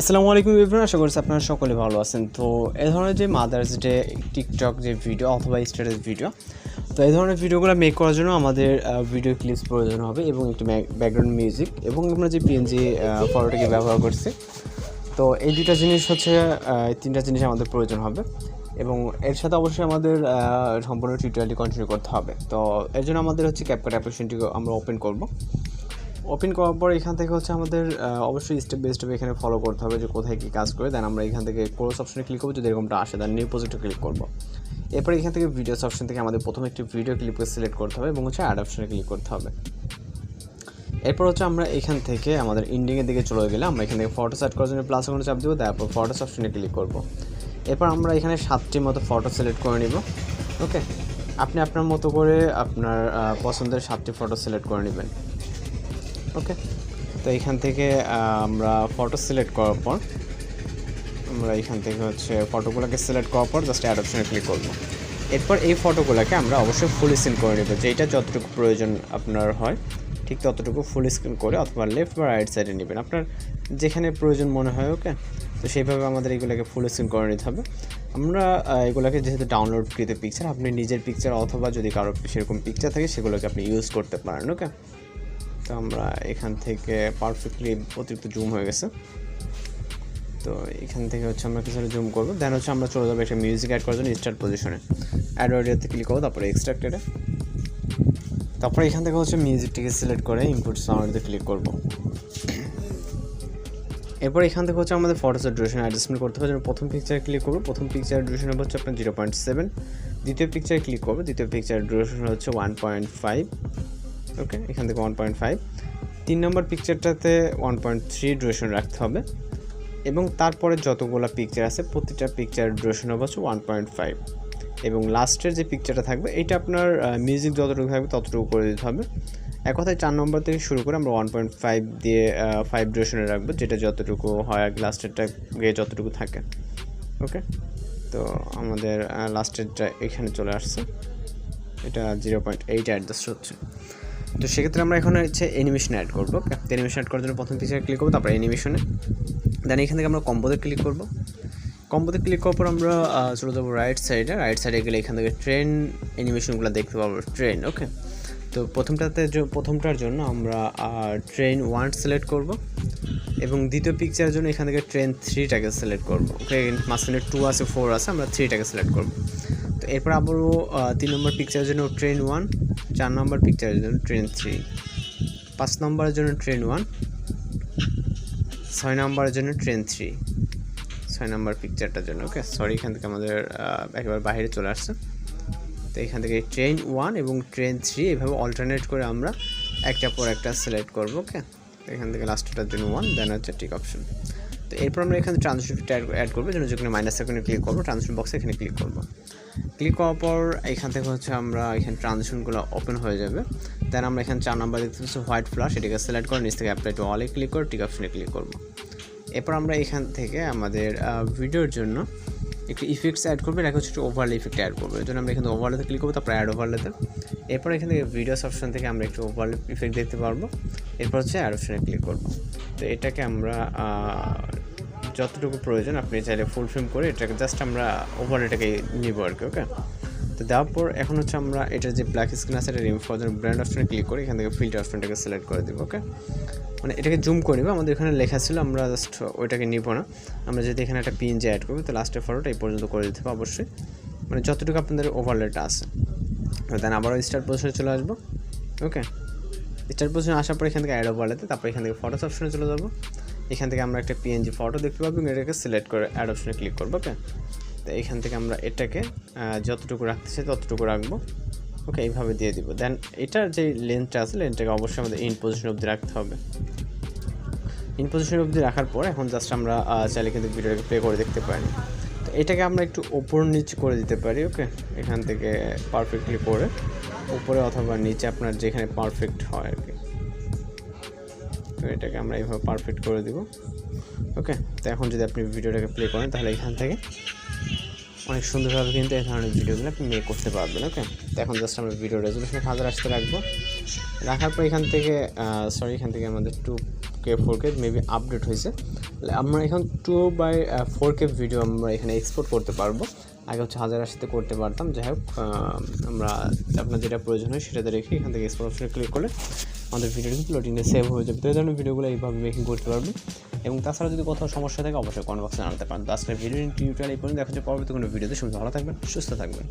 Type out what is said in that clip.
আসসালামু আলাইকুম এভরিওয়ান, আশা করছি আপনারা সকলে ভালো আছেন। তো এই ধরনের যে মাদার্স ডে টিকটক যে ভিডিও অথবা স্ট্যাটাস ভিডিও, তো এই ধরনের ভিডিওগুলো মেক করার জন্য আমাদের ভিডিও ক্লিপস প্রয়োজন হবে এবং একটু ব্যাকগ্রাউন্ড মিউজিক এবং আমরা যে পিএনজি ফটোটাকে ব্যবহার করছি। তো এই দুইটা জিনিস হচ্ছে তিনটা জিনিস আমাদের প্রয়োজন হবে এবং এর সাথে অবশ্যই আমাদের সম্পূর্ণ টিউটোরিয়ালটি কন্টিনিউ করতে হবে। তো এর জন্য আমাদের হচ্ছে ক্যাপকাট অ্যাপ্লিকেশনটিকে আমরা ওপেন করব। ওপেন করার পর এখান থেকে হচ্ছে আমাদের অবশ্যই স্টেপ বাই স্টেপ এখানে ফলো করতে হবে যে কোথায় কী কাজ করে। দেন আমরা এখান থেকে কোর্স অপশনে ক্লিক করবো, যদি এরকমটা আসে দেন নিউ প্রজেক্টে ক্লিক করবো। এরপরে এখান থেকে ভিডিওস অপশন থেকে আমাদের প্রথমে একটি ভিডিও ক্লিপকে সিলেক্ট করতে হবে এবং হচ্ছে অ্যাড অপশনে ক্লিক করতে হবে। এরপর হচ্ছে আমরা এখান থেকে আমাদের ইন্ডিংয়ের দিকে চলে গেলে আমরা এখান থেকে ফটো সেট করার জন্য প্লাস আইকনে চাপ দেবো, তারপর ফটোস অপশনে ক্লিক করবো। এরপর আমরা এখানে 7টির মতো ফটো সিলেক্ট করে নিব। ওকে, আপনি আপনার মতো করে আপনার পছন্দের 7টি ফটো সিলেক্ট করে নেবেন। ওকে, তো এখান থেকে আমরা ফটো সিলেক্ট করার পর আমরা এখান থেকে হচ্ছে ফটোগুলোকে সিলেক্ট করার পর জাস্ট অ্যাড অপশনে ক্লিক করব। এরপর এই ফটোগুলোকে আমরা অবশ্যই ফুল স্ক্রিন করে নেব, যেটা যতটুকু প্রয়োজন আপনার হয় ঠিক ততটুকু ফুল স্ক্রিন করে অথবা লেফট বা রাইট সাইডে নেবেন, আপনার যেখানে প্রয়োজন মনে হয়। ওকে, তো সেইভাবে আমাদের এগুলোকে ফুল স্ক্রিন করে নিতে হবে। আমরা এগুলোকে যেহেতু ডাউনলোডকৃত পিকচার, আপনি নিজের পিকচার অথবা যদি কারো সেরকম পিকচার থাকে সেগুলোকে আপনি ইউজ করতে পারেন। ওকে, তো আমরা এখান থেকে পারফেক্টলি অতিরিক্ত জুম হয়ে গেছে, তো এখান থেকে হচ্ছে আমরা কিছুটা জুম করবো। দেন হচ্ছে আমরা চলে যাবো একটা মিউজিক অ্যাড করার জন্য স্টার্ট পজিশনে, অ্যাড অডিওতে ক্লিক করবো, তারপরে এক্সট্রাক্টেডে, তারপরে এখান থেকে হচ্ছে মিউজিকটিকে সিলেক্ট করে ইনপুট সাউন্ডে ক্লিক করবো। এরপর এখান থেকে হচ্ছে আমাদের ফটোসের ডিউরেশন অ্যাডজাস্টমেন্ট করতে হবে। যেমন প্রথম পিকচারে ক্লিক করবো, প্রথম পিকচারের ডিউরেশন হচ্ছে আপনার 0.7, দ্বিতীয় পিকচারে ক্লিক করবো, দ্বিতীয় পিকচারের ডিউরেশন হচ্ছে 1.5। ওকে, এখান থেকে 1.5, 3 নম্বর পিকচারটাতে 1.3 ডিউরেশন রাখতে হবে এবং তারপরে যতগুলো পিকচার আছে প্রতিটা পিকচার ডিউরেশন হবে হচ্ছে 1.5 এবং লাস্টের যে পিকচারটা থাকবে এটা আপনার মিউজিক যতটুকু থাকবে ততটুকু করে দিতে হবে। এক কথায় 4 নম্বর থেকে শুরু করে আমরা 1.5 দিয়ে 5 ডিউরেশনে রাখবো, যেটা যতটুকু হয় আর লাস্টেরটা গিয়ে যতটুকু থাকে। ওকে, তো আমাদের লাস্টেরটা এখানে চলে আসছে, এটা 0.8 অ্যাডজাস্ট হচ্ছে। তো সেক্ষেত্রে আমরা এখন হচ্ছে অ্যানিমেশন অ্যাড করবো। অ্যানিমেশন অ্যাড করার জন্য প্রথম পিকচারে ক্লিক করবো, তারপরে অ্যানিমেশনে, দেন এখান থেকে আমরা কম্বোতে ক্লিক করবো। কম্বোতে ক্লিক করার পর আমরা চলে যাবো রাইট সাইডে গেলে এখান থেকে ট্রেন অ্যানিমেশনগুলো দেখতে পাবো, ট্রেন। ওকে, তো প্রথমটার জন্য আমরা ট্রেন 1 সিলেক্ট করব এবং দ্বিতীয় পিকচারের জন্য এখান থেকে ট্রেন 3টাকে সিলেক্ট করবো। ওকে, মাঝখানে 2 আছে 4 আছে, আমরা 3টাকে সিলেক্ট করবো। তো এরপর আবারও 3 নম্বর পিকচারের জন্য ট্রেন 1, 4 নম্বর পিকচারের জন্য ট্রেন 3, 5 নম্বরের জন্য ট্রেন 1, 6 নম্বরের জন্য ট্রেন 3, 6 নম্বর পিকচারটার জন্য। ওকে, সরি, এখান থেকে আমাদের একেবারে বাইরে চলে আসছে। তো এখান থেকে ট্রেন 1 এবং ট্রেন 3 এভাবে অল্টারনেট করে আমরা একটা পর একটা সিলেক্ট করবো। ওকে, এখান থেকে লাস্টটার জন্য 1, দেন হচ্ছে টিক অপশন। তো এরপর আমরা এখানে ট্রান্সলেশনটা অ্যাড করবো, যেখানে মাইনাস আইকনে ক্লিক করবো, ট্রান্সলেশন বক্সে এখানে ক্লিক করবো। ক্লিক করার পর এখান থেকে হচ্ছে আমরা এখানে ট্রানজিশনগুলো ওপেন হয়ে যাবে। দেন আমরা এখানে 4 নম্বর দেখতে পাচ্ছি হোয়াইট ফ্লাশ, এটাকে সিলেক্ট করে নিচ থেকে অ্যাপ্লাই টু অলে ক্লিক করে টিক অপশনে ক্লিক করব। এরপর আমরা এখান থেকে আমাদের ভিডিওর জন্য একটু ইফেক্টস অ্যাড করবো, এটা হচ্ছে একটু ওভারলে ইফেক্ট অ্যাড করবো। এর জন্য আমরা এখানে ওভারলেতে ক্লিক করবো, তারপর অ্যাড ওভারলেতে। এরপর এখান থেকে ভিডিওস অপশন থেকে আমরা একটু ওভারলে ইফেক্ট দেখতে পারবো। এরপর হচ্ছে অ্যাড অপশনে ক্লিক করবো। তো এটাকে আমরা যতটুকু প্রয়োজন আপনি চাইলে ফুল ফ্রেম করে এটাকে জাস্ট আমরা ওভারলেটাকে নিব আর কি। ওকে, তো দেওয়ার পর এখন হচ্ছে আমরা এটার যে ব্ল্যাক স্ক্রিন আছে এটা রিমুভ করার জন্য ব্র্যান্ড অপশনে ক্লিক করে এখান থেকে ফিল্টার অপশনটাকে সিলেক্ট করে দেবো। ওকে, মানে এটাকে জুম করে নেবো, আমাদের এখানে লেখা ছিল, আমরা জাস্ট ওইটাকে নিব না। আমরা যদি এখানে একটা পিএনজি অ্যাড করবো তো লাস্টের ফটোটা এই পর্যন্ত করে দিতে হবে অবশ্যই, মানে যতটুকু আপনাদের ওভারলেটা আছে। দেন আবারও স্টার্ট পজিশনে চলে আসবো। ওকে, স্টার্ট পজিশনে আসার পর এখান থেকে অ্যাড ওভারলেতে, তারপর এখান থেকে ফটোস অপশনে চলে যাবো। এখান থেকে আমরা একটা পিএনজি ফটো দেখতে পাবো এবং এটাকে সিলেক্ট করে অ্যাড অপশনে ক্লিক করবো। ওকে, তো এখান থেকে আমরা এটাকে যতটুকু রাখতে চাই ততটুকু রাখবো। ওকে, এইভাবে দিয়ে দিব। দেন এটার যে লেন্থটা আছে লেন্থটাকে অবশ্যই আমাদের ইন পজিশন অবধি রাখতে হবে। ইন পজিশন অবধি রাখার পর এখন জাস্ট আমরা চাইলে কিন্তু ভিডিওটাকে প্লে করে দেখতে পারি। তো এটাকে আমরা একটু ওপর নিচে করে দিতে পারি। ওকে, এখান থেকে পারফেক্টলি করে উপরে অথবা নিচে আপনার যেখানে পারফেক্ট হয় আর কি। তো এটাকে আমরা এইভাবে পারফেক্ট করে দিব। ওকে, তো এখন যদি আপনি ভিডিওটাকে প্লে করেন তাহলে এখান থেকে অনেক সুন্দরভাবে কিন্তু এই ধরনের ভিডিওগুলো আপনি মেক করতে পারবেন। ওকে, তো এখন জাস্ট আমরা ভিডিও রেজলিউশন 1000 আসতে রাখবো। রাখার পর এখান থেকে এখান থেকে আমাদের 2K 4K মেবি আপডেট হয়েছে। আমরা এখন 2/4K ভিডিও আমরা এখানে এক্সপোর্ট করতে পারবো। আগে হচ্ছে 1080-তে করতে পারতাম। যাই হোক, আমরা আপনার যেটা প্রয়োজন হয় সেটাতে রেখে এখান থেকে এক্সপোর্ট অপশনে ক্লিক করলে আমাদের ভিডিওটা কিন্তু লোডিংয়ে সেভ হয়ে যাবে। তো এই ধরনের ভিডিওগুলো এইভাবে মেকিং করতে পারবেন। এবং তাছাড়া যদি কোথাও সমস্যা থাকে অবশ্যই কমেন্ট বক্সে জানাতে পারেন। তো আজকের ভিডিও টিউটোরিয়াল এই পর্যন্ত। দেখা হচ্ছে পরবর্তী কোনো ভিডিওতে। সবাই ভালো থাকবেন, সুস্থ থাকবেন।